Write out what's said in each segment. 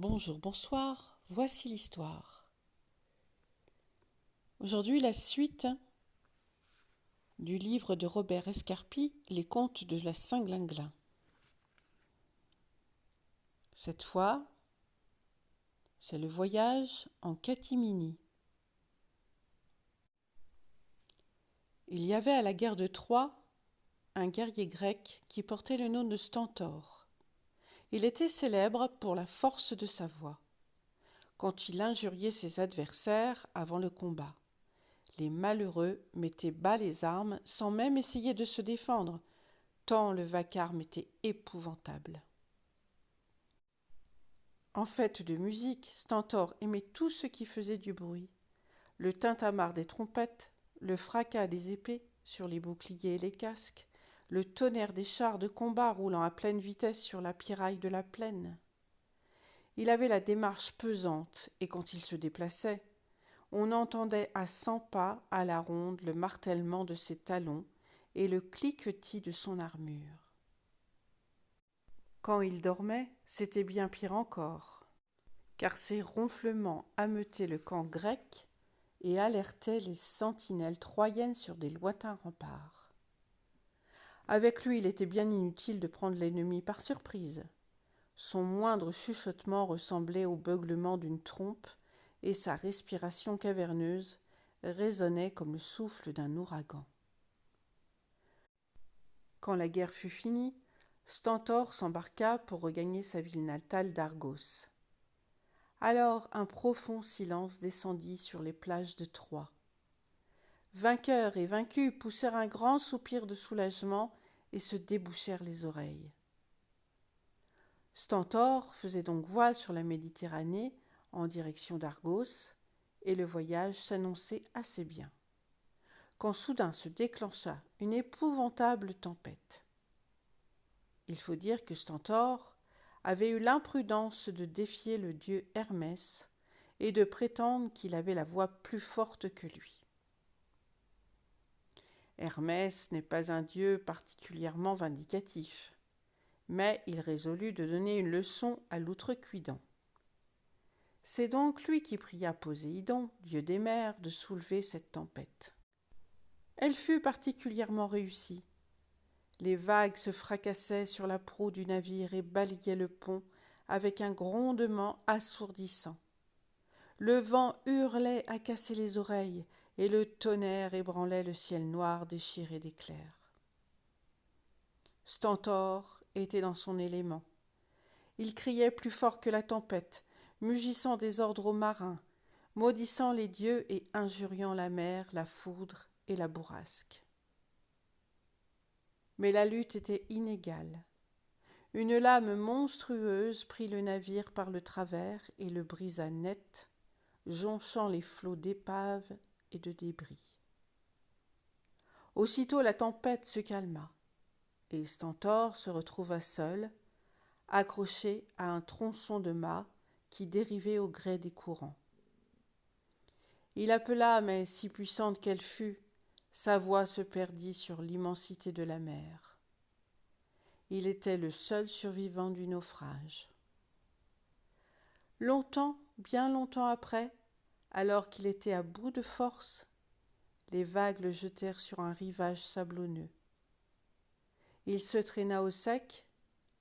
Bonjour, bonsoir, voici l'histoire. Aujourd'hui, la suite du livre de Robert Escarpi, Les Contes de la Saint-Glinglin. Cette fois, c'est le voyage en catimini. Il y avait à la guerre de Troie un guerrier grec qui portait le nom de Stentor. Il était célèbre pour la force de sa voix, quand il injuriait ses adversaires avant le combat. Les malheureux mettaient bas les armes sans même essayer de se défendre, tant le vacarme était épouvantable. En fait de musique, Stentor aimait tout ce qui faisait du bruit. Le tintamarre des trompettes, le fracas des épées sur les boucliers et les casques, le tonnerre des chars de combat roulant à pleine vitesse sur la pierraille de la plaine. Il avait la démarche pesante, et quand il se déplaçait, on entendait à 100 pas à la ronde le martèlement de ses talons et le cliquetis de son armure. Quand il dormait, c'était bien pire encore, car ses ronflements ameutaient le camp grec et alertaient les sentinelles troyennes sur des lointains remparts. Avec lui, il était bien inutile de prendre l'ennemi par surprise. Son moindre chuchotement ressemblait au beuglement d'une trompe, et sa respiration caverneuse résonnait comme le souffle d'un ouragan. Quand la guerre fut finie, Stentor s'embarqua pour regagner sa ville natale d'Argos. Alors un profond silence descendit sur les plages de Troie. Vainqueurs et vaincus poussèrent un grand soupir de soulagement et se débouchèrent les oreilles. Stentor faisait donc voile sur la Méditerranée en direction d'Argos, et le voyage s'annonçait assez bien, quand soudain se déclencha une épouvantable tempête. Il faut dire que Stentor avait eu l'imprudence de défier le dieu Hermès et de prétendre qu'il avait la voix plus forte que lui. Hermès n'est pas un dieu particulièrement vindicatif, mais il résolut de donner une leçon à l'outrecuidant. C'est donc lui qui pria Poséidon, dieu des mers, de soulever cette tempête. Elle fut particulièrement réussie. Les vagues se fracassaient sur la proue du navire et balayaient le pont avec un grondement assourdissant. Le vent hurlait à casser les oreilles et le tonnerre ébranlait le ciel noir déchiré d'éclairs. Stentor était dans son élément. Il criait plus fort que la tempête, mugissant des ordres aux marins, maudissant les dieux et injuriant la mer, la foudre et la bourrasque. Mais la lutte était inégale. Une lame monstrueuse prit le navire par le travers et le brisa net, jonchant les flots d'épaves et de débris. Aussitôt la tempête se calma, et Stentor se retrouva seul, accroché à un tronçon de mât qui dérivait au gré des courants. Il appela, mais si puissante qu'elle fût, sa voix se perdit sur l'immensité de la mer. Il était le seul survivant du naufrage. Longtemps, bien longtemps après, alors qu'il était à bout de force, les vagues le jetèrent sur un rivage sablonneux. Il se traîna au sec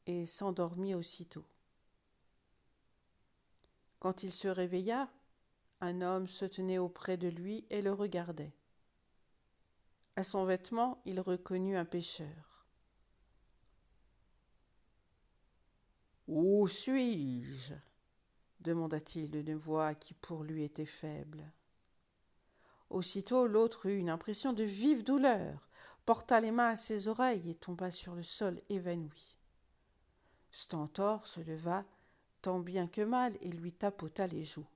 et s'endormit aussitôt. Quand il se réveilla, un homme se tenait auprès de lui et le regardait. À son vêtement, il reconnut un pêcheur. « Où suis-je » demanda-t-il d'une voix qui pour lui était faible. Aussitôt l'autre eut une impression de vive douleur, porta les mains à ses oreilles et tomba sur le sol évanoui. Stentor se leva tant bien que mal et lui tapota les joues.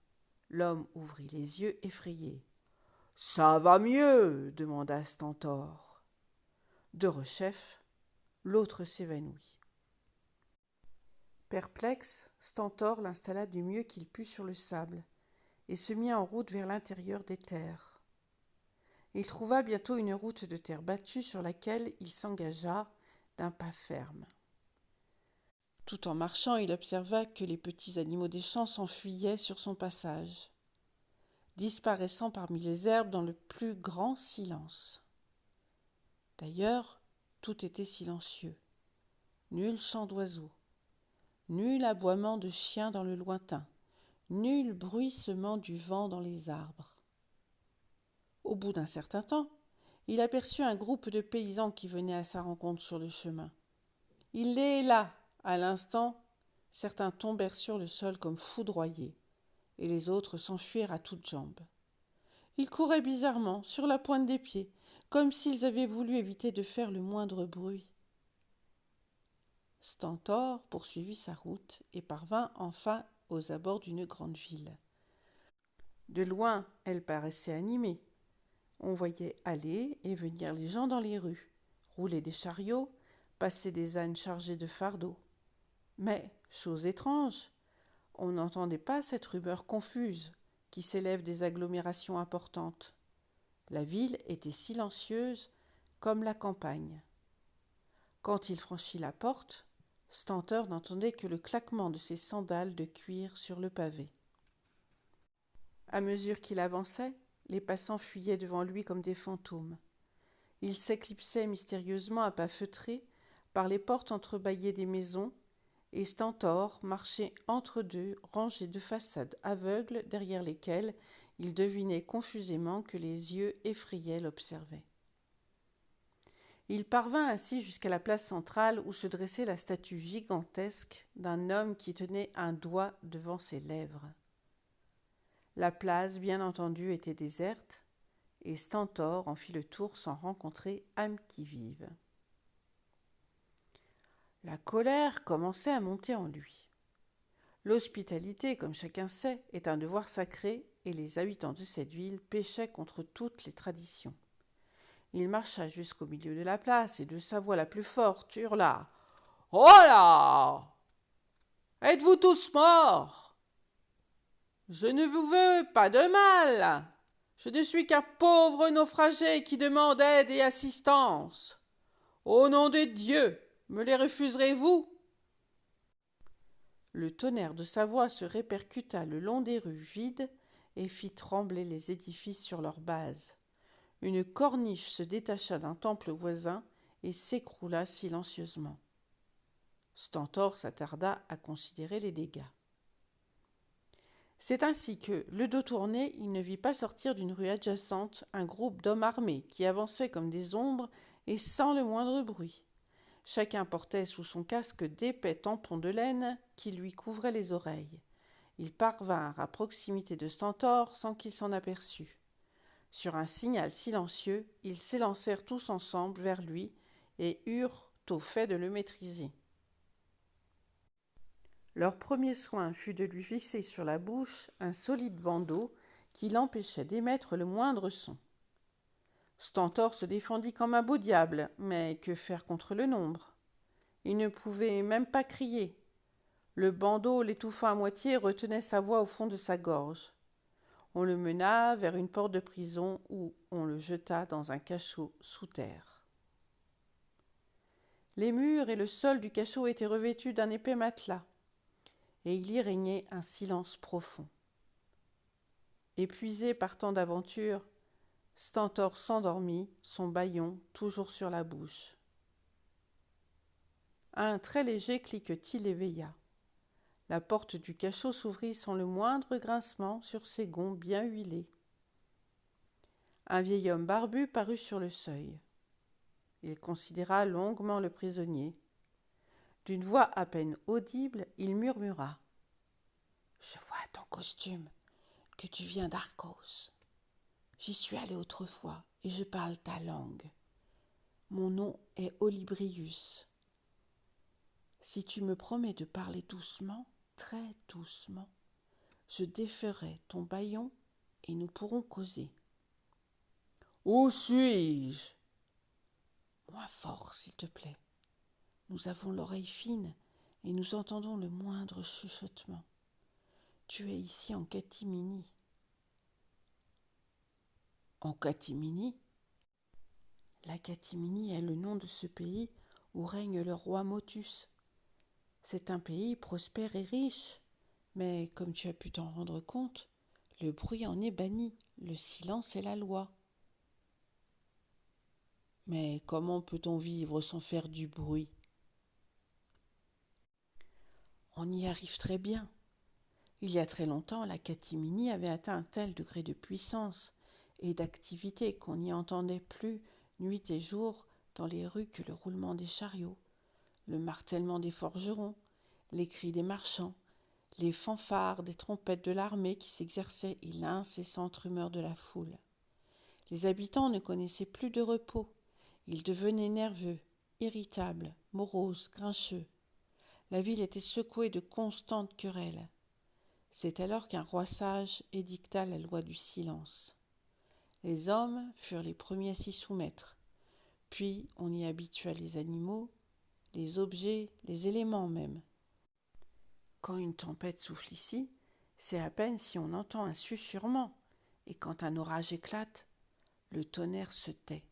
L'homme ouvrit les yeux effrayé. « Ça va mieux » demanda Stentor. Derechef, l'autre s'évanouit. Perplexe, Stentor l'installa du mieux qu'il put sur le sable et se mit en route vers l'intérieur des terres. Il trouva bientôt une route de terre battue sur laquelle il s'engagea d'un pas ferme. Tout en marchant, il observa que les petits animaux des champs s'enfuyaient sur son passage, disparaissant parmi les herbes dans le plus grand silence. D'ailleurs, tout était silencieux. Nul chant d'oiseaux, nul aboiement de chien dans le lointain, nul bruissement du vent dans les arbres. Au bout d'un certain temps, il aperçut un groupe de paysans qui venaient à sa rencontre sur le chemin. Il les héla. À l'instant, certains tombèrent sur le sol comme foudroyés, et les autres s'enfuirent à toutes jambes. Ils couraient bizarrement, sur la pointe des pieds, comme s'ils avaient voulu éviter de faire le moindre bruit. Stentor poursuivit sa route et parvint enfin aux abords d'une grande ville. De loin, elle paraissait animée. On voyait aller et venir les gens dans les rues, rouler des chariots, passer des ânes chargés de fardeaux. Mais, chose étrange, on n'entendait pas cette rumeur confuse qui s'élève des agglomérations importantes. La ville était silencieuse comme la campagne. Quand il franchit la porte, Stentor n'entendait que le claquement de ses sandales de cuir sur le pavé. À mesure qu'il avançait, les passants fuyaient devant lui comme des fantômes. Il s'éclipsait mystérieusement à pas feutrés par les portes entrebâillées des maisons, et Stentor marchait entre deux rangées de façades aveugles derrière lesquelles il devinait confusément que les yeux effrayés l'observaient. Il parvint ainsi jusqu'à la place centrale où se dressait la statue gigantesque d'un homme qui tenait un doigt devant ses lèvres. La place, bien entendu, était déserte, et Stentor en fit le tour sans rencontrer âme qui vive. La colère commençait à monter en lui. L'hospitalité, comme chacun sait, est un devoir sacré, et les habitants de cette ville péchaient contre toutes les traditions. Il marcha jusqu'au milieu de la place et de sa voix la plus forte hurla « Oh là! Êtes-vous tous morts? Je ne vous veux pas de mal. Je ne suis qu'un pauvre naufragé qui demande aide et assistance. Au nom de Dieu, me les refuserez-vous » Le tonnerre de sa voix se répercuta le long des rues vides et fit trembler les édifices sur leurs bases. Une corniche se détacha d'un temple voisin et s'écroula silencieusement. Stentor s'attarda à considérer les dégâts. C'est ainsi que, le dos tourné, il ne vit pas sortir d'une rue adjacente un groupe d'hommes armés qui avançaient comme des ombres et sans le moindre bruit. Chacun portait sous son casque d'épais tampons de laine qui lui couvraient les oreilles. Ils parvinrent à proximité de Stentor sans qu'il s'en aperçût. Sur un signal silencieux, ils s'élancèrent tous ensemble vers lui et eurent au fait de le maîtriser. Leur premier soin fut de lui fixer sur la bouche un solide bandeau qui l'empêchait d'émettre le moindre son. Stentor se défendit comme un beau diable, mais que faire contre le nombre? Il ne pouvait même pas crier. Le bandeau, l'étouffant à moitié, retenait sa voix au fond de sa gorge. On le mena vers une porte de prison où on le jeta dans un cachot sous terre. Les murs et le sol du cachot étaient revêtus d'un épais matelas, et il y régnait un silence profond. Épuisé par tant d'aventures, Stentor s'endormit, son bâillon toujours sur la bouche. Un très léger cliquetis l'éveilla. La porte du cachot s'ouvrit sans le moindre grincement sur ses gonds bien huilés. Un vieil homme barbu parut sur le seuil. Il considéra longuement le prisonnier. D'une voix à peine audible, il murmura « Je vois à ton costume que tu viens d'Arcos. J'y suis allé autrefois et je parle ta langue. Mon nom est Olybrius. Si tu me promets de parler doucement, très doucement, je déferai ton bâillon et nous pourrons causer. » « Où suis-je » ?»« Moins fort, s'il te plaît. Nous avons l'oreille fine et nous entendons le moindre chuchotement. Tu es ici en catimini. » « En catimini ?» La catimini est le nom de ce pays où règne le roi Motus. C'est un pays prospère et riche, mais comme tu as pu t'en rendre compte, le bruit en est banni, le silence est la loi. Mais comment peut-on vivre sans faire du bruit? On y arrive très bien. Il y a très longtemps, la catimini avait atteint un tel degré de puissance et d'activité qu'on n'y entendait plus nuit et jour dans les rues que le roulement des chariots, le martèlement des forgerons, les cris des marchands, les fanfares des trompettes de l'armée qui s'exerçaient et l'incessante rumeur de la foule. Les habitants ne connaissaient plus de repos. Ils devenaient nerveux, irritables, moroses, grincheux. La ville était secouée de constantes querelles. C'est alors qu'un roi sage édicta la loi du silence. Les hommes furent les premiers à s'y soumettre. Puis on y habitua les animaux, les objets, les éléments même. Quand une tempête souffle ici, c'est à peine si on entend un susurrement, et quand un orage éclate, le tonnerre se tait.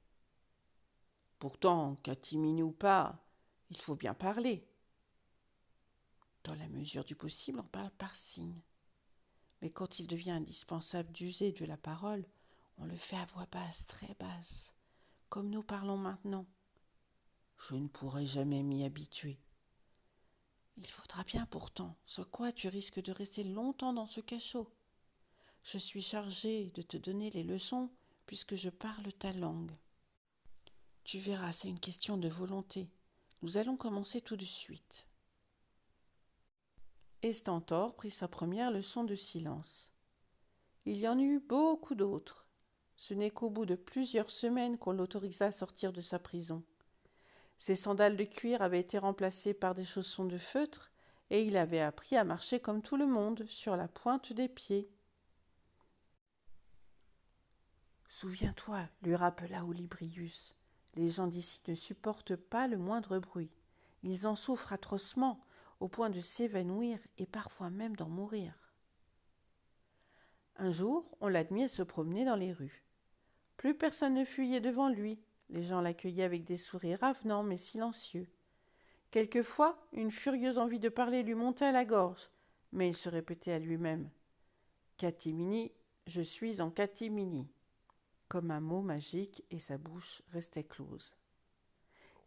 Pourtant, catimini ou pas, il faut bien parler. Dans la mesure du possible, on parle par signe. Mais quand il devient indispensable d'user de la parole, on le fait à voix basse, très basse, comme nous parlons maintenant. Je ne pourrai jamais m'y habituer. Il faudra bien pourtant, sans quoi tu risques de rester longtemps dans ce cachot. Je suis chargée de te donner les leçons puisque je parle ta langue. Tu verras, c'est une question de volonté. Nous allons commencer tout de suite. Et Stentor prit sa première leçon de silence. Il y en eut beaucoup d'autres. Ce n'est qu'au bout de plusieurs semaines qu'on l'autorisa à sortir de sa prison. Ses sandales de cuir avaient été remplacées par des chaussons de feutre, et il avait appris à marcher comme tout le monde, sur la pointe des pieds. « Souviens-toi, lui rappela Olybrius, les gens d'ici ne supportent pas le moindre bruit. Ils en souffrent atrocement, au point de s'évanouir et parfois même d'en mourir. » Un jour, on l'admit à se promener dans les rues. Plus personne ne fuyait devant lui. Les gens l'accueillaient avec des sourires avenants mais silencieux. Quelquefois, une furieuse envie de parler lui montait à la gorge, mais il se répétait à lui-même « Catimini, je suis en catimini », comme un mot magique, et sa bouche restait close.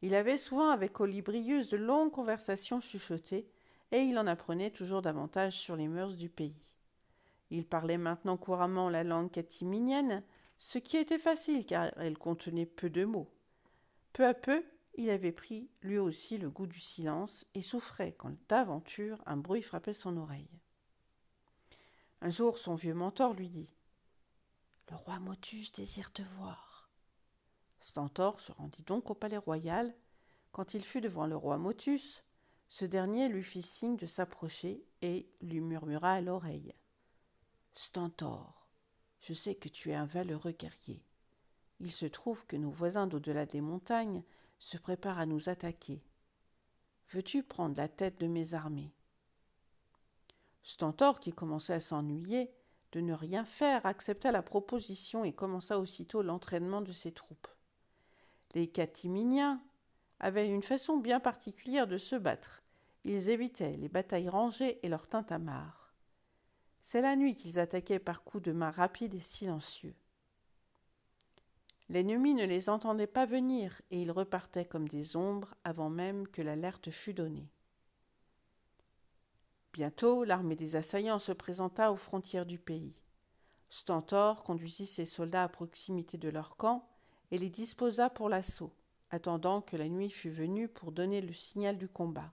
Il avait souvent avec Olybrius de longues conversations chuchotées, et il en apprenait toujours davantage sur les mœurs du pays. Il parlait maintenant couramment la langue catiminienne, ce qui était facile car elle contenait peu de mots. Peu à peu, il avait pris lui aussi le goût du silence et souffrait quand d'aventure un bruit frappait son oreille. Un jour, son vieux mentor lui dit « Le roi Motus désire te voir. » Stentor se rendit donc au palais royal. Quand il fut devant le roi Motus, ce dernier lui fit signe de s'approcher et lui murmura à l'oreille « Stentor, je sais que tu es un valeureux guerrier. Il se trouve que nos voisins d'au-delà des montagnes se préparent à nous attaquer. Veux-tu prendre la tête de mes armées ?» Stentor, qui commençait à s'ennuyer de ne rien faire, accepta la proposition et commença aussitôt l'entraînement de ses troupes. Les catiminiens avaient une façon bien particulière de se battre. Ils évitaient les batailles rangées et leurs tintamarres. C'est la nuit qu'ils attaquaient par coups de main rapides et silencieux. L'ennemi ne les entendait pas venir et ils repartaient comme des ombres avant même que l'alerte fût donnée. Bientôt, l'armée des assaillants se présenta aux frontières du pays. Stentor conduisit ses soldats à proximité de leur camp et les disposa pour l'assaut, attendant que la nuit fût venue pour donner le signal du combat.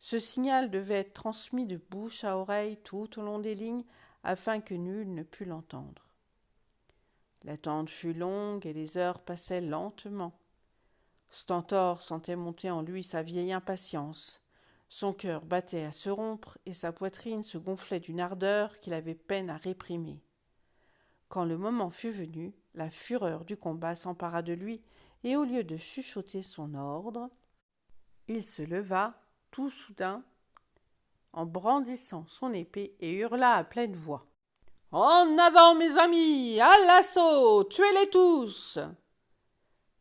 Ce signal devait être transmis de bouche à oreille tout au long des lignes afin que nul ne pût l'entendre. L'attente fut longue et les heures passaient lentement. Stentor sentait monter en lui sa vieille impatience. Son cœur battait à se rompre et sa poitrine se gonflait d'une ardeur qu'il avait peine à réprimer. Quand le moment fut venu, la fureur du combat s'empara de lui et au lieu de chuchoter son ordre, il se leva tout soudain en brandissant son épée et hurla à pleine voix. « En avant, mes amis, à l'assaut, tuez-les tous !»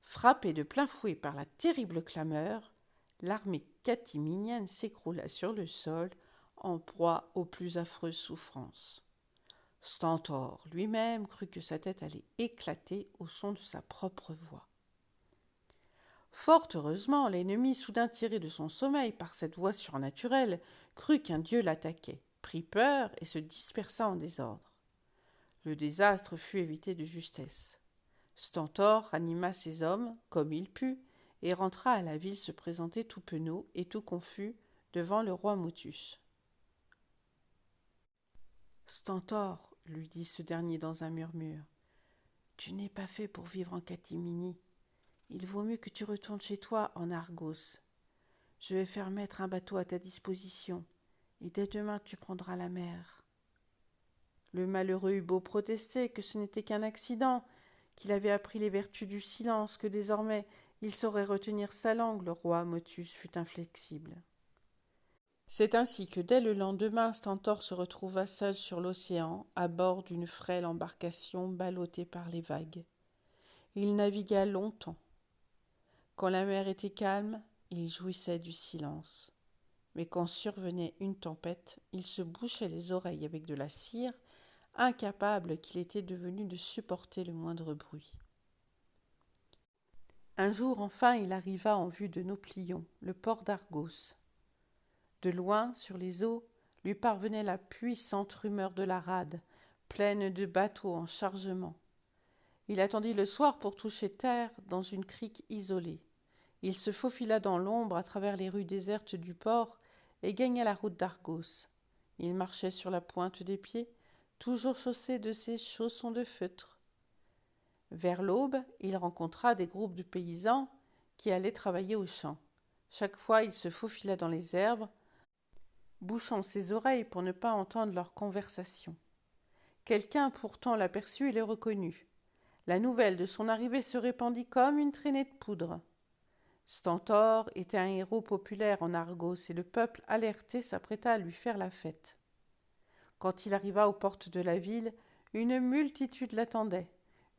Frappée de plein fouet par la terrible clameur, l'armée catiminienne s'écroula sur le sol, en proie aux plus affreuses souffrances. Stentor lui-même crut que sa tête allait éclater au son de sa propre voix. Fort heureusement, l'ennemi, soudain tiré de son sommeil par cette voix surnaturelle, crut qu'un dieu l'attaquait, prit peur et se dispersa en désordre. Le désastre fut évité de justesse. Stentor anima ses hommes, comme il put, et rentra à la ville se présenter tout penaud et tout confus devant le roi Motus. « Stentor, lui dit ce dernier dans un murmure, tu n'es pas fait pour vivre en catimini. Il vaut mieux que tu retournes chez toi en Argos. Je vais faire mettre un bateau à ta disposition, et dès demain tu prendras la mer. » Le malheureux eut beau protester que ce n'était qu'un accident, qu'il avait appris les vertus du silence, que désormais il saurait retenir sa langue, le roi Motus fut inflexible. C'est ainsi que dès le lendemain, Stentor se retrouva seul sur l'océan, à bord d'une frêle embarcation ballottée par les vagues. Il navigua longtemps. Quand la mer était calme, il jouissait du silence. Mais quand survenait une tempête, il se bouchait les oreilles avec de la cire, incapable qu'il était devenu de supporter le moindre bruit. Un jour, enfin, il arriva en vue de Nauplion, le port d'Argos. De loin, sur les eaux, lui parvenait la puissante rumeur de la rade, pleine de bateaux en chargement. Il attendit le soir pour toucher terre dans une crique isolée. Il se faufila dans l'ombre à travers les rues désertes du port et gagna la route d'Argos. Il marchait sur la pointe des pieds, toujours chaussé de ses chaussons de feutre. Vers l'aube, il rencontra des groupes de paysans qui allaient travailler aux champs. Chaque fois, il se faufila dans les herbes, bouchant ses oreilles pour ne pas entendre leur conversation. Quelqu'un pourtant l'aperçut et le reconnut. La nouvelle de son arrivée se répandit comme une traînée de poudre. Stentor était un héros populaire en Argos et le peuple alerté s'apprêta à lui faire la fête. Quand il arriva aux portes de la ville, une multitude l'attendait.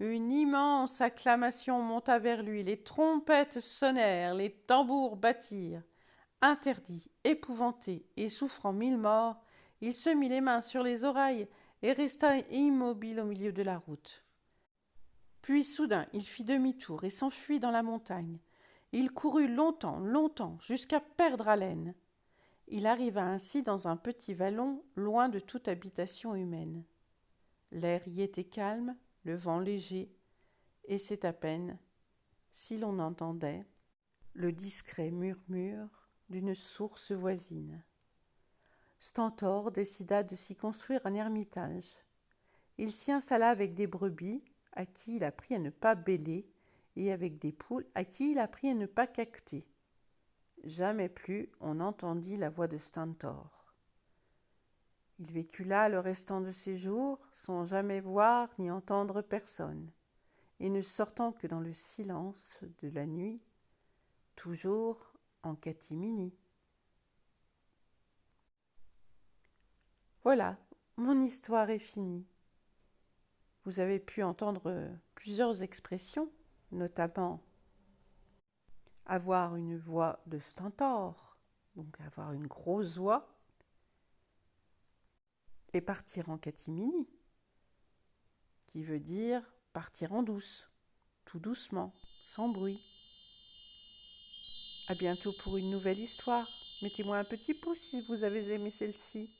Une immense acclamation monta vers lui, les trompettes sonnèrent, les tambours battirent. Interdit, épouvanté et souffrant 1000 morts, il se mit les mains sur les oreilles et resta immobile au milieu de la route. Puis soudain il fit demi-tour et s'enfuit dans la montagne. Il courut longtemps, longtemps, jusqu'à perdre haleine. Il arriva ainsi dans un petit vallon, loin de toute habitation humaine. L'air y était calme, le vent léger, et c'est à peine si l'on entendait le discret murmure d'une source voisine. Stentor décida de s'y construire un ermitage. Il s'y installa avec des brebis, à qui il apprit à ne pas bêler, et avec des poules, à qui il apprit à ne pas caqueter. Jamais plus on n'entendit la voix de Stentor. Il vécut là le restant de ses jours, sans jamais voir ni entendre personne, et ne sortant que dans le silence de la nuit, toujours en catimini. Voilà, mon histoire est finie. Vous avez pu entendre plusieurs expressions, notamment avoir une voix de Stentor, donc avoir une grosse voix, et partir en catimini, qui veut dire partir en douce, tout doucement, sans bruit. À bientôt pour une nouvelle histoire. Mettez-moi un petit pouce si vous avez aimé celle-ci.